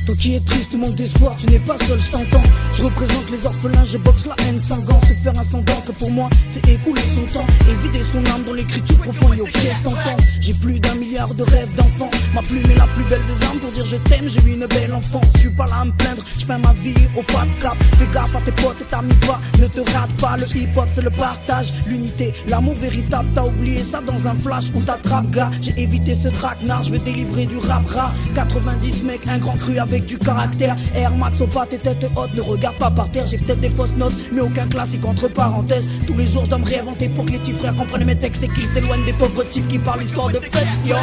Toi qui es triste, tu manques d'espoir, tu n'es pas seul, je t'entends. Je représente les orphelins, je boxe la haine sans gants. Se faire un sang d'encre pour moi, c'est écouler son temps et vider son âme dans l'écriture profonde. Yo, qu'est-ce t'en penses? J'ai plus d'1 milliard de rêves d'enfants. Ma plume est la plus belle des armes pour dire je t'aime, j'ai eu une belle enfance. Je suis pas là à me plaindre, je peins ma vie au fat cap. Fais gaffe à tes potes et ta mi-va, ne te rate pas. Le hip-hop c'est le partage, l'unité, l'amour véritable. T'as oublié ça dans un flash ou t'attrapes gars. J'ai évité ce traquenard, je vais délivrer du rap rat. 90 mecs, un grand cru avec du caractère. Air Max au pas, tes têtes hautes, ne regarde pas par terre. J'ai peut-être des fausses notes, mais aucun classique entre parenthèses. Tous les jours je dois me réinventer pour que les petits frères comprennent mes textes et qu'ils s'éloignent des pauvres types qui parlent histoire de fesses, yo.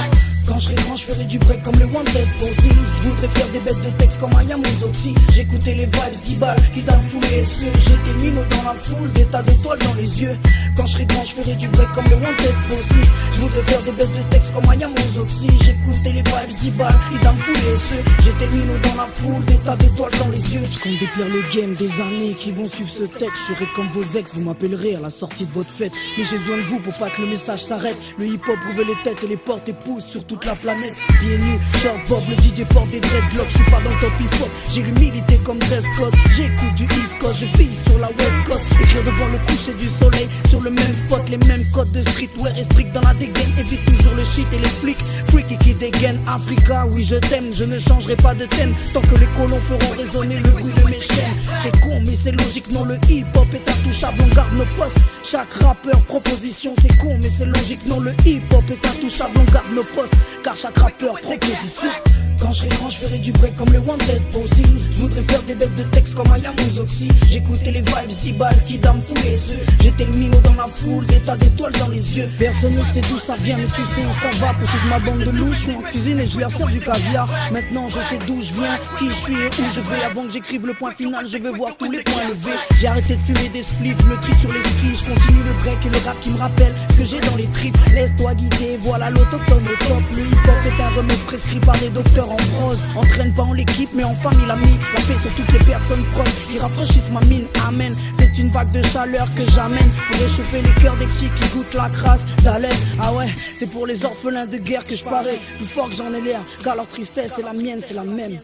Quand je serai grand, je ferai du break comme les Wanted aussi. Je voudrais faire des bêtes de texte comme Ayamouz Oxy. J'écoutais les vibes 10 balles qui t'ont foulé les cieux. J'étais minot dans la foule, des tas d'étoiles dans les yeux. Quand je serai grand, je ferai du break comme les Wanted aussi. Je voudrais faire des bêtes de texte comme Ayamouz Oxy. J'écoutais les vibes 10 balles qui t'ont foulé les cieux. J'étais minot dans la foule, des tas d'étoiles dans les yeux. Je compte déplaire le game des années qui vont suivre ce texte. Je serai comme vos ex, vous m'appellerez à la sortie de votre fête. Mais j'ai besoin de vous pour pas que le message s'arrête. Le hip-hop ouvre les têtes et les portes et pousse sur toute la planète. Pieds nus, short bob, le DJ porte des dreadlocks. Je suis pas dans le top hip-hop, j'ai l'humilité comme dress code. J'écoute du East Coast, je vis sur la West Coast. Écrire devant le coucher du soleil, sur le même spot. Les mêmes codes de streetwear et strict dans la dégaine. Évite toujours le shit et les flics, freaky qui dégaine. Africa, oui je t'aime, je ne changerai pas de thème tant que les colons feront résonner le bruit de mes chaînes. C'est con mais c'est logique, non le hip-hop est intouchable, on garde nos postes. Chaque rappeur proposition, c'est con mais c'est logique, non le hip-hop est intouchable, on garde nos postes. Car chaque rappeur proposition. Quand je serai grand, je ferai du break comme les Wanted aussi. Je voudrais faire des bêtes de texte comme Ayamouz Oxy. J'écoutais les vibes 10 balles qui dame fou les yeux. J'étais le minot dans la foule, des tas d'étoiles dans les yeux. Personne ne sait d'où ça vient, mais tu sais où ça va. Pour toute ma bande de louches, je suis en cuisine et je leur sers du caviar. Maintenant je sais d'où je viens, qui je suis et où je vais. Avant que j'écrive le point final, je veux voir tous les points levés. J'ai arrêté de fumer des spliffs, je me trie sur l'esprit. Je continue le break et le rap qui me rappelle ce que j'ai dans les tripes. Laisse-toi guider, voilà l'autochtone au top. Le hip-hop est un remède prescrit par des docteurs en prose. Entraîne pas en l'équipe mais en famille l'ami. La paix sur toutes les personnes proches qui rafraîchissent ma mine, amen. C'est une vague de chaleur que j'amène pour réchauffer les cœurs des petits qui goûtent la crasse d'haleine. Ah ouais, c'est pour les orphelins de guerre que je parais plus fort que j'en ai l'air. Car leur tristesse est la mienne, c'est la même.